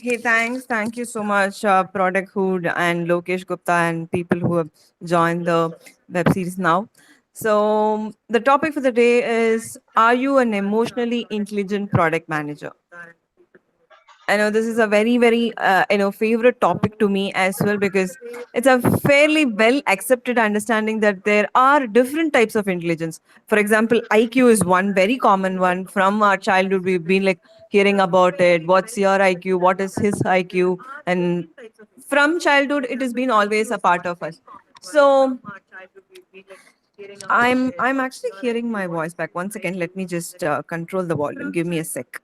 Hey, thanks. Thank you so much, Product Hood and Lokesh Gupta and people who have joined the web series now. So, the topic for the day is: are you an emotionally intelligent product manager? I know this is a very favorite topic to me as well, because it's a fairly well accepted understanding that there are different types of intelligence. For example, IQ is one very common one. From our childhood, we've been like hearing about it. What's your IQ? What is his IQ? And from childhood, it has been always a part of us. So I'm actually hearing my voice back. One second, let me just control the volume. Give me a sec.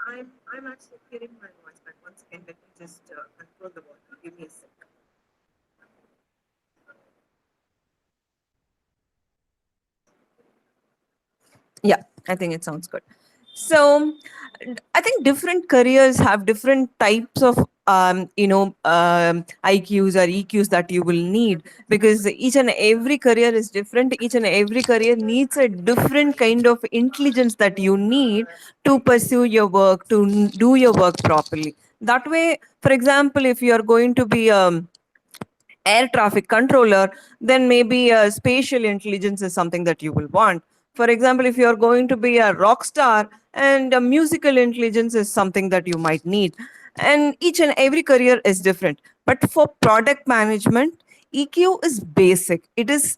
I'm actually hearing my voice back. One second, let me just control the volume. Give me a sec. Yeah, I think it sounds good. So, I think different careers have different types of IQs or EQs that you will need, because each and every career is different. Each and every career needs a different kind of intelligence that you need to pursue your work, to do your work properly. That way, for example, if you are going to be air traffic controller, then maybe spatial intelligence is something that you will want. For example, if you're going to be a rock star, and musical intelligence is something that you might need. And each and every career is different. But for product management, EQ is basic. It is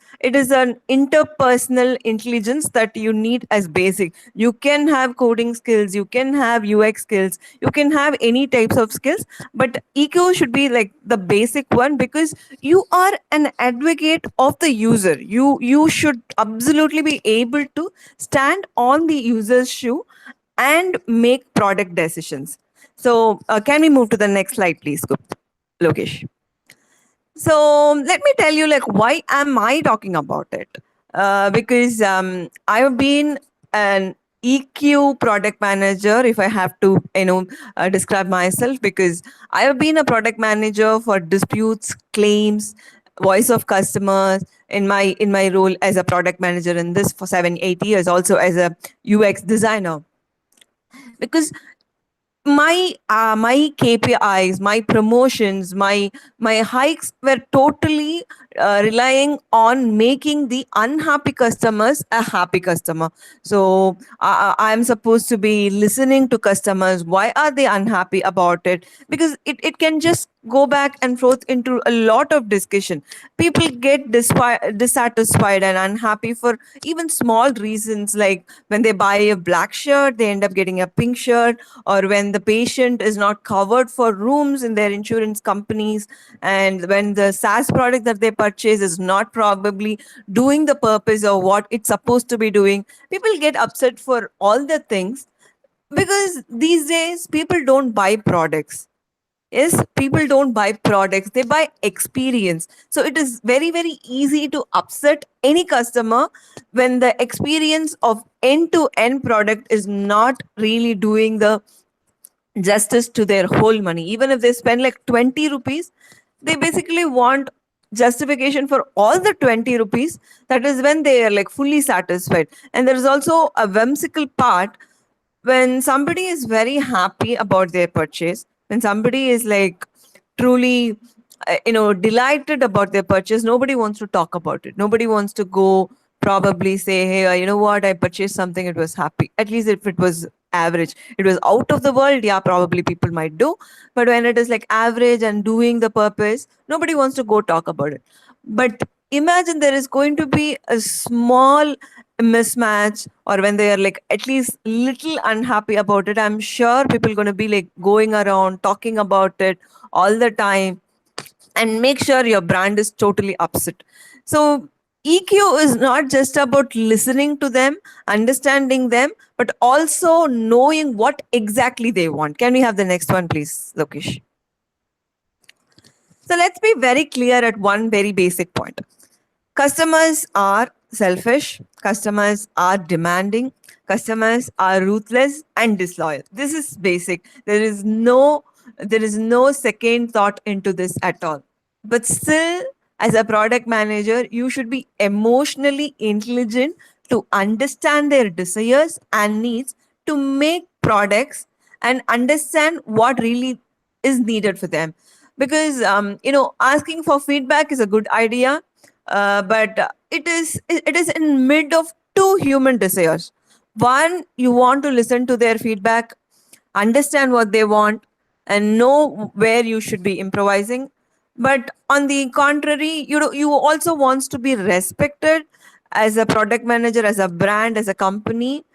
an interpersonal intelligence that you need as basic. You can have coding skills, you can have UX skills, you can have any types of skills, but EQ should be like the basic one, because you are an advocate of the user. You should absolutely be able to stand on the user's shoe and make product decisions. So, can we move to the next slide, please, Lokesh? So let me tell you, like, why am I talking about it? Because I've been an EQ product manager, if I have to, describe myself, because I have been a product manager for disputes, claims, voice of customers in my role as a product manager in this for 7 8 years, also as a UX designer. Because my KPIs, my promotions, my hikes were totally relying on making the unhappy customers a happy customer. So I'm supposed to be listening to customers. Why are they unhappy about it? Because it can just go back and forth into a lot of discussion. People get dissatisfied and unhappy for even small reasons, like when they buy a black shirt, they end up getting a pink shirt, or when the patient is not covered for rooms in their insurance companies, and when the SaaS product that they purchase is not probably doing the purpose of what it's supposed to be doing. People get upset for all the things, because these days people don't buy products. Yes, people don't buy products, they buy experience. So it is very, very easy to upset any customer when the experience of end to end product is not really doing the justice to their whole money. Even if they spend like 20 rupees, they basically want justification for all the 20 rupees. That is when they are like fully satisfied. And there is also a whimsical part when somebody is very happy about their purchase, when somebody is like truly delighted about their purchase. Nobody wants to talk about it. Nobody wants to go probably say, hey, you know what, I purchased something, it was happy. At least if it was average, it was out of the world, yeah, probably people might do. But when it is like average and doing the purpose, nobody wants to go talk about it. But imagine there is going to be a small mismatch, or when they are like at least little unhappy about it, I'm sure people going to be like going around talking about it all the time, and make sure your brand is totally upset. So EQ is not just about listening to them, understanding them, but also knowing what exactly they want. Can we have the next one, please, Lokesh? So let's be very clear at one very basic point. Customers are selfish, customers are demanding, customers are ruthless and disloyal. This is basic. There is no second thought into this at all. But still, as a product manager, you should be emotionally intelligent to understand their desires and needs, to make products and understand what really is needed for them. Because asking for feedback is a good idea, but it is in mid of two human desires. One, you want to listen to their feedback, understand what they want, and know where you should be improvising. But on the contrary, you also wants to be respected as a product manager, as a brand, as a company.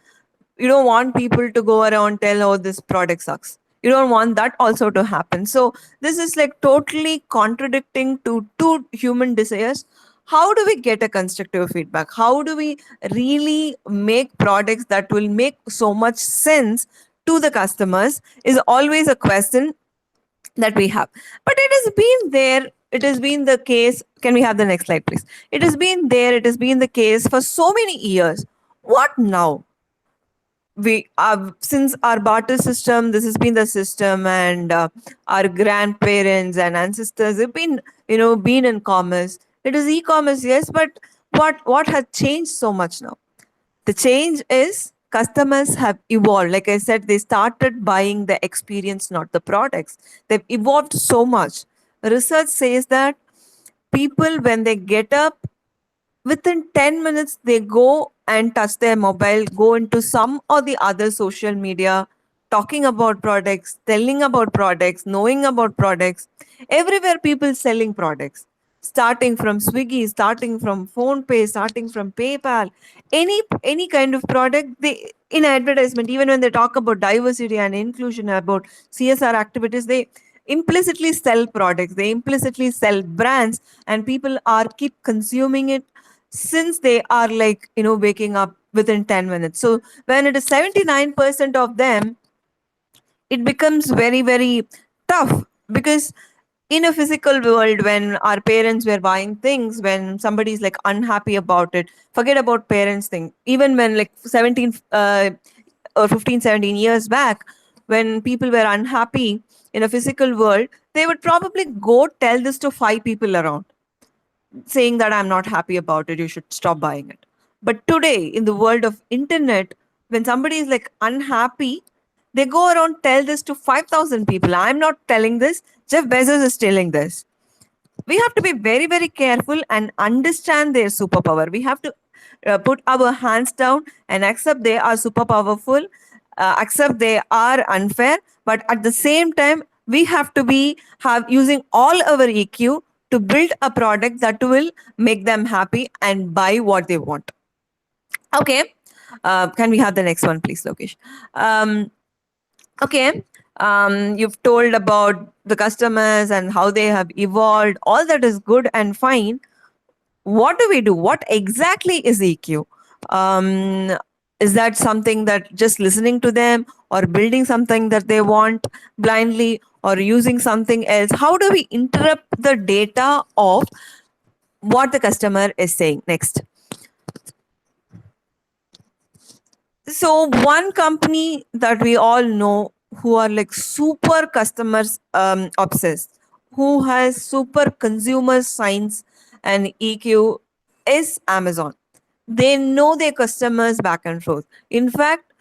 You don't want people to go around tell, oh, this product sucks. You don't want that also to happen. So this is like totally contradicting to two human desires. How do we get a constructive feedback? How do we really make products that will make so much sense to the customers is always a question that we have. But it has been there, it has been the case. Can we have the next slide, please? It has been there, it has been the case for so many years. What now? We since our barter system, this has been the system, and our grandparents and ancestors have been been in commerce. It is e-commerce, yes, but what has changed so much now? The change is customers have evolved. Like I said, they started buying the experience, not the products. They've evolved so much. Research says that people, when they get up, within 10 minutes they go and touch their mobile, go into some or the other social media, talking about products, telling about products, knowing about products. Everywhere people selling products, starting from Swiggy, starting from Phone Pay, starting from PayPal, any kind of product. They, in advertisement, even when they talk about diversity and inclusion, about CSR activities, they implicitly sell products, they implicitly sell brands, and people are keep consuming it since they are like waking up within 10 minutes. So when it is 79% of them, it becomes very very tough. Because in a physical world, when our parents were buying things, when somebody is like unhappy about it, forget about parents thing, even when like 17 or 15, 17 years back, when people were unhappy in a physical world, they would probably go tell this to five people around, saying that I'm not happy about it, you should stop buying it. But today, in the world of internet, when somebody is like unhappy, they go around tell this to 5,000 people. I'm not telling this, Jeff Bezos is telling this. We have to be very very careful and understand their superpower. We have to put our hands down and accept they are super powerful, accept they are unfair, but at the same time we have to be have using all our EQ to build a product that will make them happy and buy what they want. Okay. Can we have the next one, please, Lokesh? um, okay. You've told about the customers and how they have evolved. All that is good and fine. What do we do? What exactly is EQ? Um, is that something that just listening to them, or building something that they want blindly, or using something else? How do we interrupt the data of what the customer is saying? Next. So one company that we all know, who are like super customers obsessed, who has super consumer science and EQ, is Amazon. They know their customers back and forth. In fact,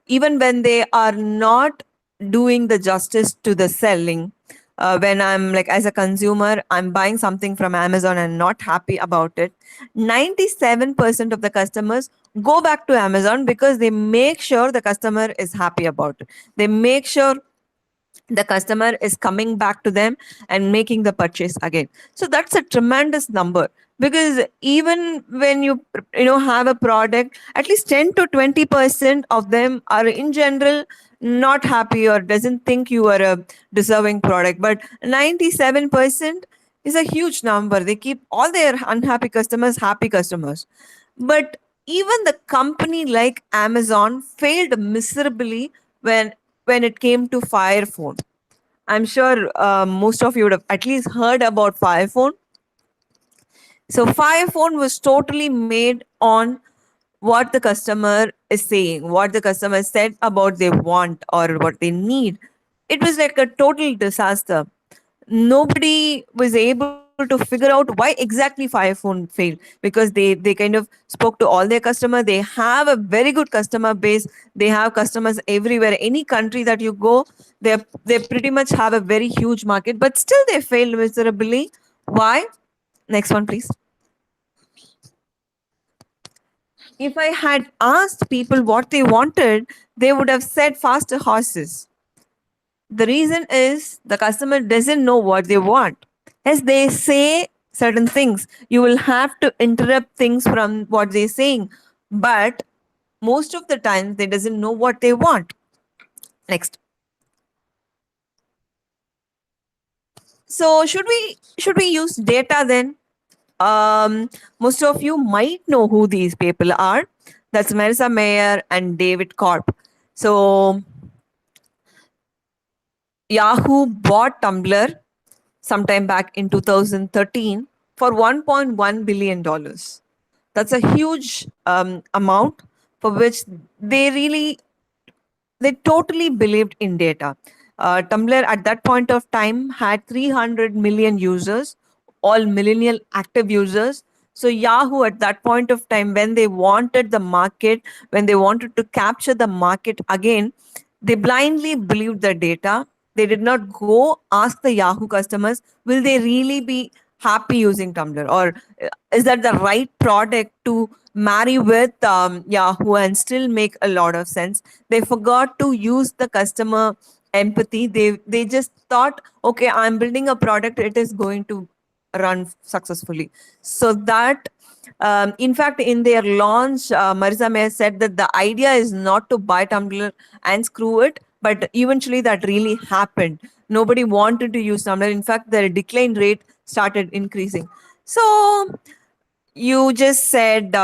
even when they are not doing the justice to the selling, when I'm like, as a consumer, I'm buying something from Amazon and not happy about it, 97% of the customers go back to Amazon, because they make sure the customer is happy about it. They make sure the customer is coming back to them and making the purchase again. So that's a tremendous number. Because even when you have a product, at least 10 to 20% of them are in general not happy, or doesn't think you are a deserving product. But 97% is a huge number. They keep all their unhappy customers happy customers. But even the company like Amazon failed miserably when it came to Fire Phone. I'm sure most of you would have at least heard about Fire Phone. So Fire Phone was totally made on what the customer is saying, what the customer said about they want or what they need. It was like a total disaster. Nobody was able to figure out why exactly Fire Phone failed, because they kind of spoke to all their customer. They have a very good customer base. They have customers everywhere. Any country that you go, they pretty much have a very huge market, but still they failed miserably. Why? Next one, please. If I had asked people what they wanted, they would have said faster horses. The reason is the customer doesn't know what they want. As they say certain things, you will have to interrupt things from what they're saying. But most of the time, they doesn't know what they want. Next. So should we use data then? Most of you might know who these people are. That's Marissa Mayer and David Corp. So Yahoo bought Tumblr sometime back in 2013 for $1.1 billion. That's a huge amount for which they really they totally believed in data. Tumblr at that point of time had 300 million users, all millennial active users. So Yahoo at that point of time, when they wanted the market, when they wanted to capture the market again, they blindly believed the data. They did not go ask the Yahoo customers, will they really be happy using Tumblr, or is that the right product to marry with Yahoo and still make a lot of sense. They forgot to use the customer empathy. They just thought, okay, I'm building a product, it is going to run successfully. So that in fact, in their launch, Marisa Mayer said that the idea is not to buy Tumblr and screw it, but eventually that really happened. Nobody wanted to use Tumblr. In fact, the decline rate started increasing. So you just said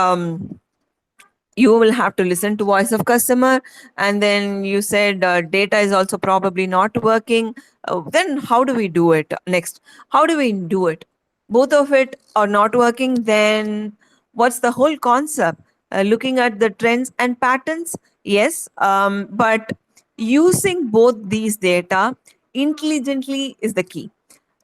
you will have to listen to voice of customer, and then you said data is also probably not working. Then how do we do it? Next, how do we do it? Both of it are not working. Then what's the whole concept? Looking at the trends and patterns, yes, but using both these data intelligently is the key.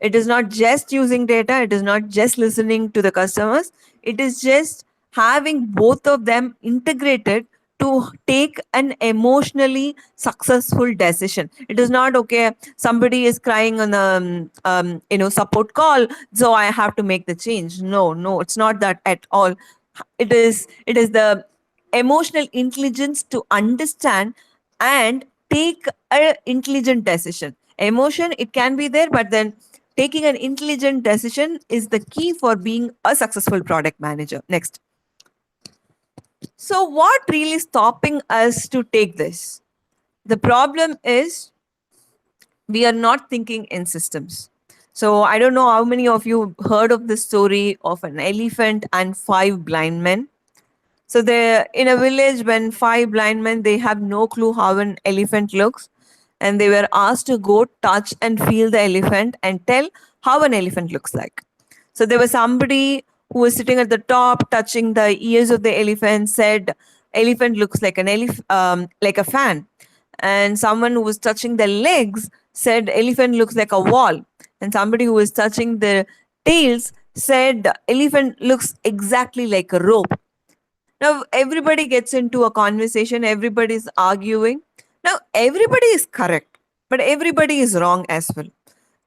It is not just using data, it is not just listening to the customers, it is just having both of them integrated to take an emotionally successful decision. It is not okay, somebody is crying on a support call, so I have to make the change. No, no, it's not that at all. It is the emotional intelligence to understand and take a intelligent decision. Emotion, it can be there, but then taking an intelligent decision is the key for being a successful product manager. Next. So what really stopping us to take this? The problem is we are not thinking in systems. So I don't know how many of you heard of the story of an elephant and five blind men. So they're in a village when five blind men, they have no clue how an elephant looks. And they were asked to go touch and feel the elephant and tell how an elephant looks like. So there was somebody who was sitting at the top, touching the ears of the elephant, said, elephant looks like like a fan. And someone who was touching the legs said, elephant looks like a wall. And somebody who was touching the tails said, elephant looks exactly like a rope. Now everybody gets into a conversation, everybody is arguing. Now everybody is correct, but everybody is wrong as well.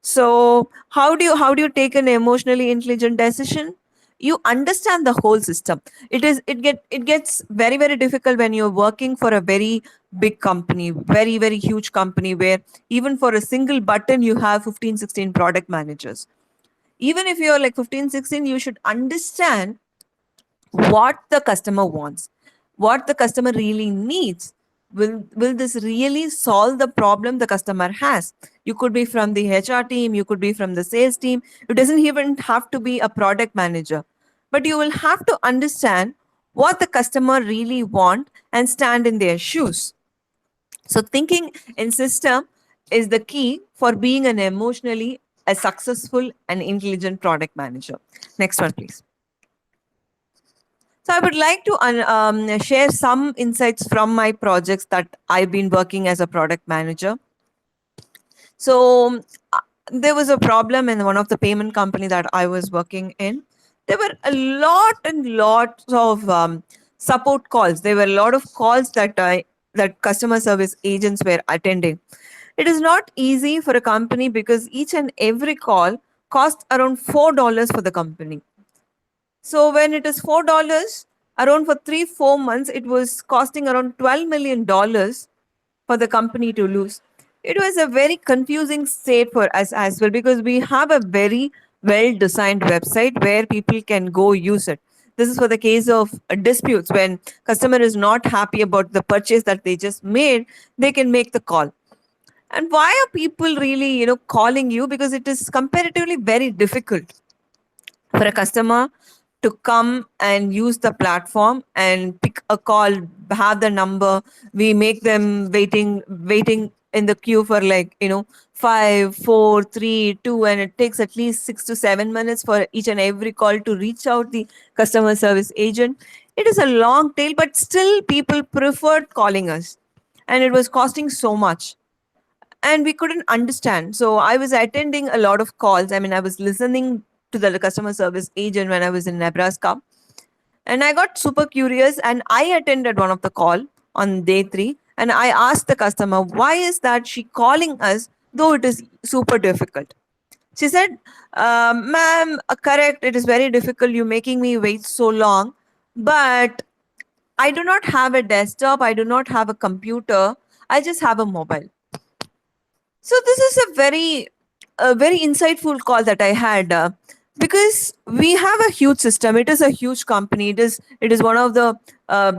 So how do you take an emotionally intelligent decision? You understand the whole system. It gets very, very difficult when you're working for a very big company, very, very huge company, where even for a single button you have 15, 16 product managers. Even if you're like 15, 16, you should understand what the customer wants, what the customer really needs. Will this really solve the problem the customer has? You could be from the HR team, you could be from the sales team, it doesn't even have to be a product manager, but you will have to understand what the customer really want and stand in their shoes. So thinking in system is the key for being an emotionally a successful and intelligent product manager. Next one, please. So I would like to share some insights from my projects that I've been working as a product manager. So there was a problem in one of the payment company that I was working in. There were a lot and lots of support calls. There were a lot of calls that customer service agents were attending. It is not easy for a company because each and every call costs around $4 for the company. So when it is $4, around for 3 4 months, it was costing around $12 million for the company to lose. It was a very confusing state for us as well because we have a very well designed website where people can go use it. This is for the case of disputes when customer is not happy about the purchase that they just made, they can make the call. And why are people really, calling you? Because it is comparatively very difficult for a customer to come and use the platform and pick a call, have the number. We make them waiting in the queue for like, 5 4 3 2, and it takes at least 6 to 7 minutes for each and every call to reach out the customer service agent. It is a long tail, but still people preferred calling us, and it was costing so much and we couldn't understand. So I was attending a lot of calls. I mean, I was listening to the customer service agent when I was in Nebraska, and I got super curious and I attended one of the call on day 3, and I asked the customer, why is that she calling us though it is super difficult? She said, ma'am, correct, it is very difficult. You're making me wait so long, but I do not have a desktop. I do not have a computer. I just have a mobile. So this is a very insightful call that I had, because we have a huge system. It is a huge company. It is one of the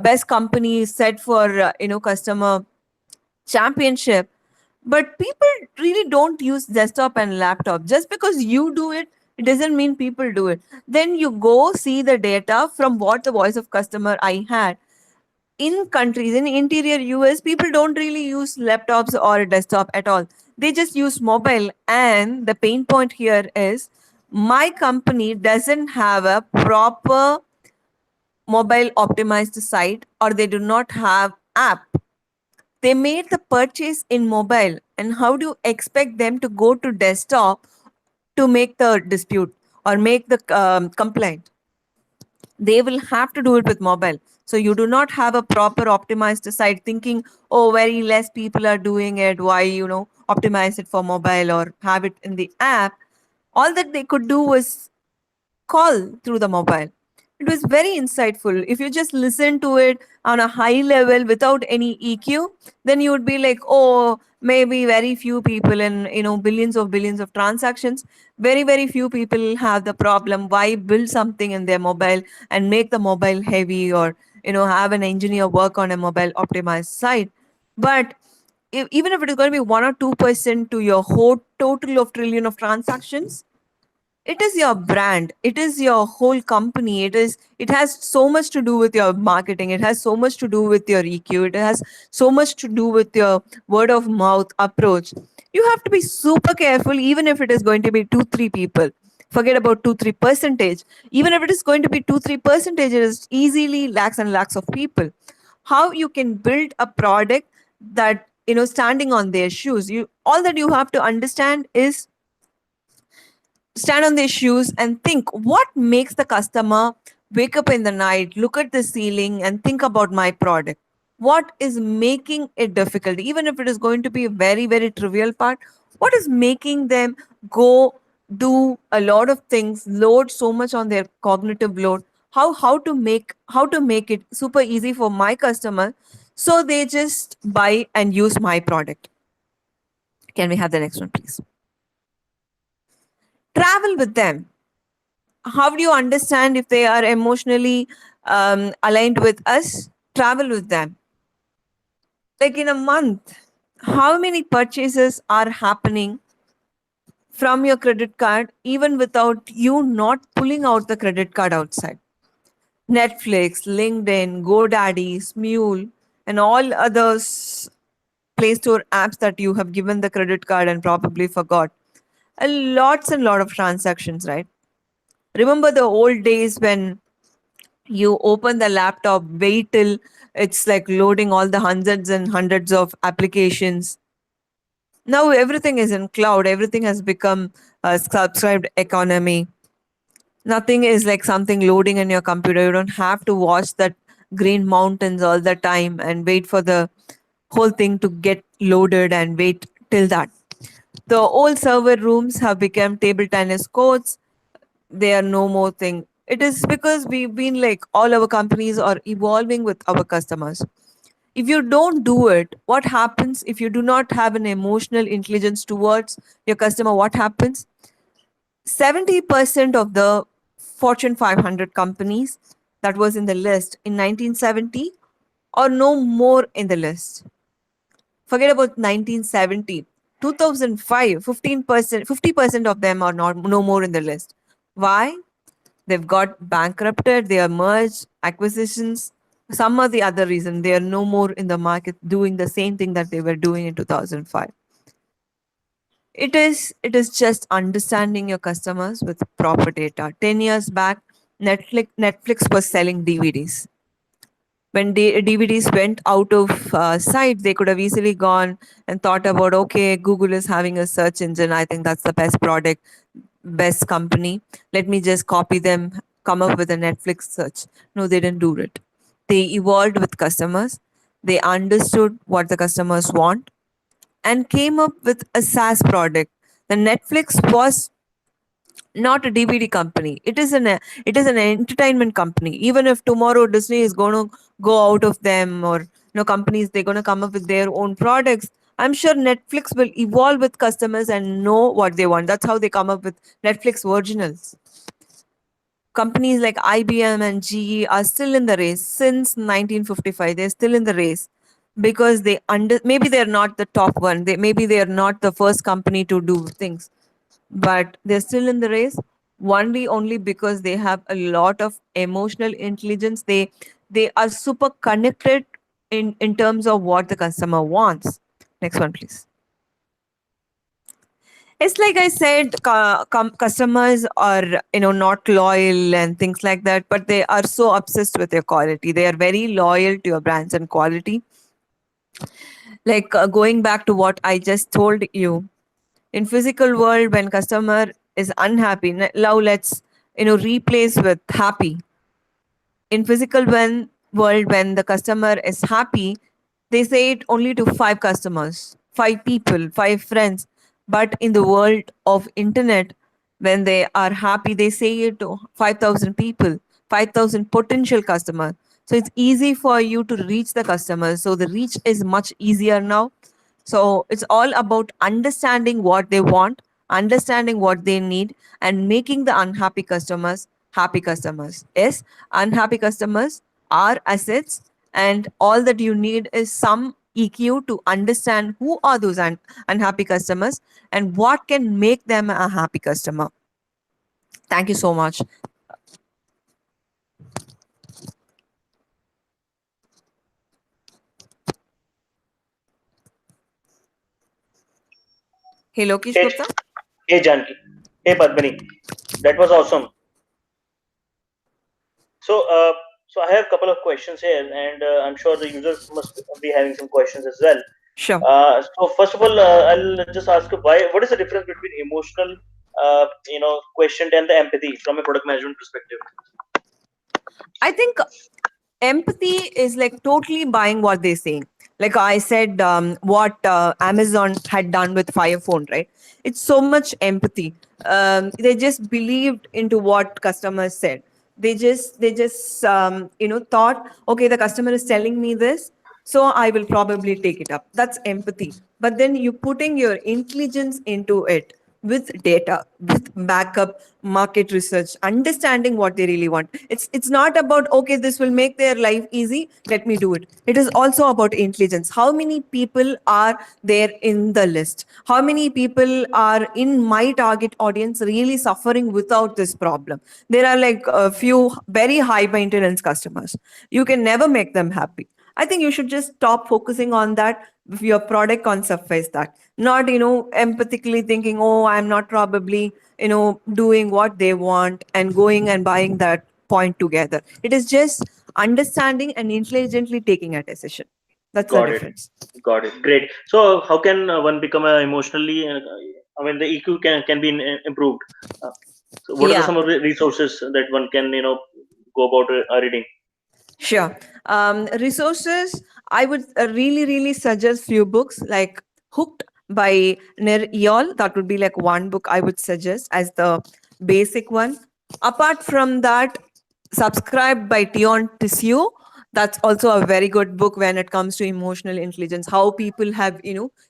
best companies set for customer championship. But people really don't use desktop and laptop. Just because you do it, it doesn't mean people do it. Then you go see the data from what the voice of customer I had in countries in interior US, people don't really use laptops or a desktop at all. They just use mobile. And the pain point here is my company doesn't have a proper mobile optimized site, or they do not have app. They made the purchase in mobile, and how do you expect them to go to desktop to make the dispute or make the complaint? They will have to do it with mobile. So you do not have a proper optimized site thinking, oh, very less people are doing it, why optimize it for mobile or have it in the app. All that they could do was call through the mobile. It was very insightful. If you just listen to it on a high level without any EQ, then you would be like, oh, maybe very few people in billions of transactions, very very few people have the problem. Why build something in their mobile and make the mobile heavy, or have an engineer work on a mobile optimized site? But even if it is going to be 1 or 2% to your whole total of trillion of transactions, it is your brand, it is your whole company. It has so much to do with your marketing, it has so much to do with your EQ, it has so much to do with your word of mouth approach. You have to be super careful. Even if it is going to be 2 3 people, forget about 2 3 percentage. Even if it is going to be 2 3 percentage, it is easily lakhs and lakhs of people. How you can build a product that standing on their shoes, you all that you have to understand is stand on their shoes and think, what makes the customer wake up in the night, look at the ceiling and think about my product? What is making it difficult? Even if it is going to be a very very trivial part, what is making them go do a lot of things, load so much on their cognitive load? How to make it super easy for my customer, so they just buy and use my product? Can we have the next one, please? Travel with them. How do you understand if they are emotionally aligned with us? Travel with them. Like in a month, how many purchases are happening from your credit card even without you not pulling out the credit card outside? Netflix, LinkedIn, GoDaddy, Smule, and all others Play Store apps that you have given the credit card and probably forgot. A lots and lot of transactions, right? Remember the old days when you open the laptop, wait till it's like loading all the hundreds and hundreds of applications, Now everything is in cloud. Everything has become a subscribed economy. Nothing is like something loading in your computer. You don't have to watch that green mountains all the time and wait for the whole thing to get loaded and wait till that. The old server rooms have become table tennis courts. They are no more thing. It is because we've been like all our companies are evolving with our customers. If you don't do it, what happens if you do not have an emotional intelligence towards your customer? What happens? 70% of the Fortune 500 companies that was in the list in 1970 are no more in the list. Forget about 1970. 2005, 15%, 50% of them are not no more in the list. Why? They've got bankrupted, they are merged, acquisitions, some or the other reason. They are no more in the market doing the same thing that they were doing in 2005. It is just understanding your customers with proper data. 10 years back, Netflix was selling DVDs. When DVDs went out of sight, they could have easily gone and thought about, okay, Google is having a search engine. I think that's the best product, best company. Let me just copy them, come up with a Netflix search. No, they didn't do it. They evolved with customers. They understood what the customers want and came up with a SaaS product. The Netflix was not a DVD company. It is an entertainment company. Even if tomorrow Disney is going to go out of them, or companies, they're going to come up with their own products. I'm sure Netflix will evolve with customers and know what they want. That's how they come up with Netflix originals. Companies like IBM and GE are still in the race since 1955. They're still in the race because maybe they're not the top one. Maybe they are not the first company to do things, but they're still in the race only because they have a lot of emotional intelligence. They are super connected in terms of what the customer wants. Next one, please. It's like I said, customers are not loyal and things like that, but they are so obsessed with your quality. They are very loyal to your brands and quality. Like going back to what I just told you, in physical world, when customer is unhappy, now let's replace with happy. In physical world, when the customer is happy, they say it only to five customers, five people, five friends. But in the world of internet, when they are happy, they say it to 5,000 people, 5,000 potential customers. So it's easy for you to reach the customers, so the reach is much easier now. So it's all about understanding what they want, understanding what they need, and making the unhappy customers happy customers. Yes, unhappy customers are assets, and all that you need is some EQ to understand who are those unhappy customers and what can make them a happy customer. Thank you so much. Hey, Lokesh Hey, Gupta. hey Janki. Hey Padmini. That was awesome. So, so I have a couple of questions here, and I'm sure the users must be having some questions as well. Sure. So first of all, I'll just ask you why. What is the difference between emotional, quotient and the empathy from a product management perspective? I think empathy is like totally buying what they're saying. Like I said, what Amazon had done with Fire Phone, right? It's so much empathy. They just believed into what customers said. They just thought, okay, the customer is telling me this, so I will probably take it up. That's empathy. But then you putting your intelligence into it with data, with backup, market research, understanding what they really want. It's not about, okay, this will make their life easy, let me do it. It is also about intelligence. How many people are there in the list? How many people are in my target audience really suffering without this problem? There are like a few very high maintenance customers. You can never make them happy. I think you should just stop focusing on that. Your product can't suffice that. Not, empathically thinking, oh, I'm not probably, doing what they want and going and buying that point together. It is just understanding and intelligently taking a decision. That's the Got it. difference. Got it. Great. So, how can one become emotionally? I mean, the EQ can be improved. Uh, so, what are the Yeah. some of the resources that one can go about reading? Sure. Resources, I would really suggest few books like Hooked by Nir Eyal. That would be like one book I would suggest as the basic one. Apart from that, Subscribe by Tion Tissue. That's also a very good book when it comes to emotional intelligence, how people have,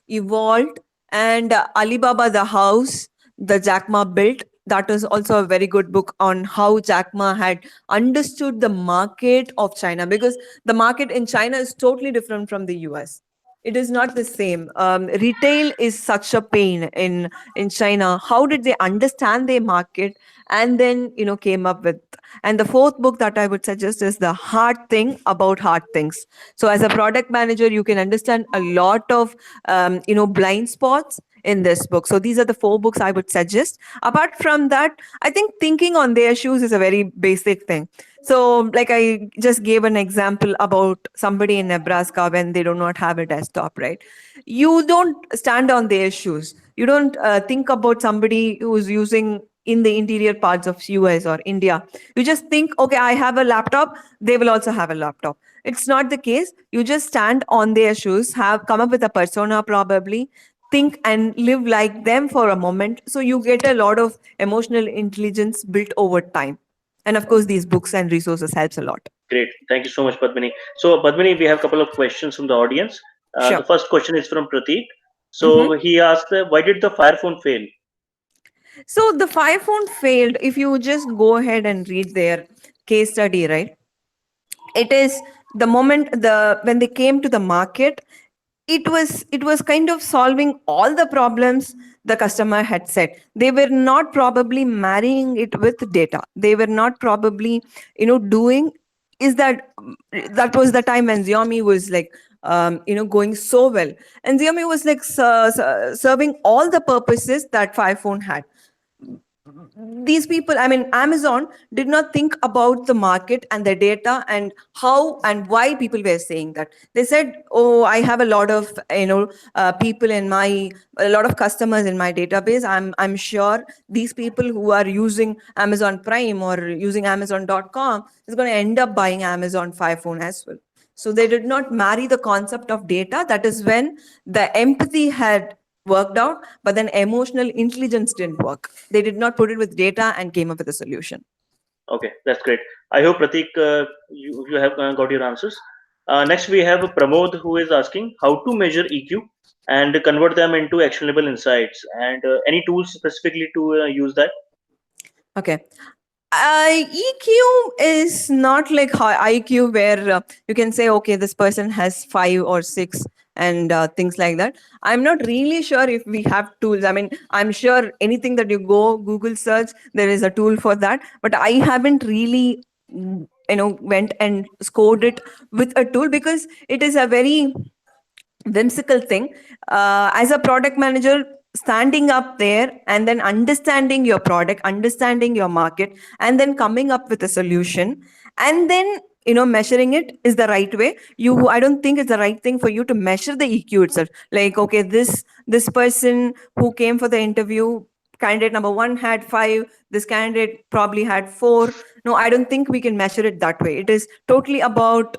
evolved. And Alibaba the House, the Jack Ma built. That is also a very good book on how Jack Ma had understood the market of China, because the market in China is totally different from the US. It is not the same. Retail is such a pain in China. How did they understand their market and then came up with? And the fourth book that I would suggest is The Hard Thing About Hard Things. So as a product manager, you can understand a lot of blind spots in this book. So these are the four books I would suggest. Apart from that, I think thinking on their shoes is a very basic thing. So, like I just gave an example about somebody in Nebraska when they do not have a desktop, right? You don't stand on their shoes. You don't think about somebody who's using in the interior parts of US or India. You just think, okay, I have a laptop, they will also have a laptop. It's not the case. You just stand on their shoes, have come up with a persona probably, think and live like them for a moment. So you get a lot of emotional intelligence built over time. And of course, these books and resources helps a lot. Great. Thank you so much, Padmini. So, Padmini, we have a couple of questions from the audience. The Sure. first question is from Prateek. So, Mhm. he asked, why did the Fire phone fail? So the Fire Phone failed. If you just go ahead and read their case study, right? It is the moment the when they came to the market, it was kind of solving all the problems the customer had said. They were not probably marrying it with data. They were not probably doing is that that was the time when Xiaomi was like going so well, and Xiaomi was like serving all the purposes that Fire Phone had. These people, I mean Amazon, did not think about the market and the data and how and why people were saying that. They said, oh, I have a lot of people in my a lot of customers in my database. I'm sure these people who are using Amazon Prime or using Amazon.com is going to end up buying Amazon Fire Phone as well. So they did not marry the concept of data. That is when the empathy had worked out, but then emotional intelligence didn't work. They did not put it with data and came up with a solution. Okay, that's great. I hope, Prateek, you have got your answers. Next, we have Pramod, who is asking how to measure EQ and convert them into actionable insights, and any tools specifically to use that. Okay. EQ is not like IQ where you can say, okay, this person has 5 or 6 and things like that. I'm not really sure if we have tools. I mean, I'm sure anything that you go Google search, there is a tool for that. But I haven't really, went and scored it with a tool because it is a very whimsical thing. As a product manager, standing up there and then understanding your product, understanding your market, and then coming up with a solution, and then measuring it is the right way. I don't think it's the right thing for you to measure the EQ itself. Like, okay, this person who came for the interview, candidate number 1 had 5, this candidate probably had 4. No, I don't think we can measure it that way. It is totally about,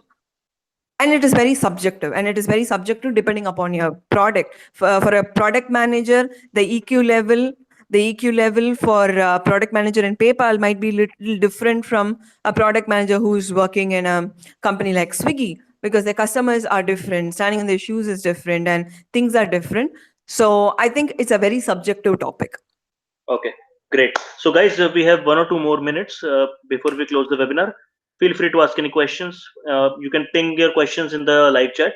and it is very subjective, and it is very subjective depending upon your product. For a product manager, the EQ level for a product manager in PayPal might be little different from a product manager who's working in a company like Swiggy, because their customers are different, standing in their shoes is different, and things are different. So I think it's a very subjective topic. Okay, great. So, guys, we have 1 or 2 more minutes before we close the webinar. Feel free to ask any questions. You can ping your questions in the live chat.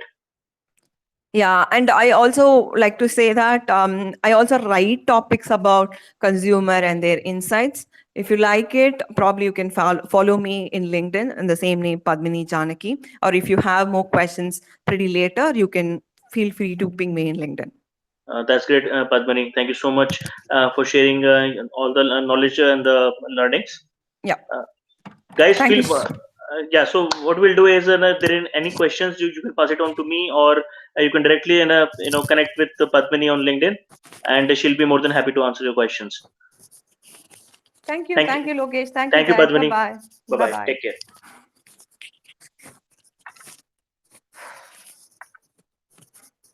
Yeah, and I also like to say that I also write topics about consumer and their insights. If you like it, probably you can follow me in LinkedIn in the same name, Padmini Janaki. Or if you have more questions pretty later, you can feel free to ping me in LinkedIn. That's great, Padmani. Thank you so much for sharing all the knowledge and the learnings. Yeah, Uh, guys, thank feel you. Yeah, so what we'll do is, if there are any questions, you can pass it on to me, or you can directly connect with Padmini on LinkedIn, and she'll be more than happy to answer your questions. Thank you. Thank you, Thank you, Lokesh. Thank you, thank you, guys. Bye Padmini. bye. Bye Bye bye. bye. Take care.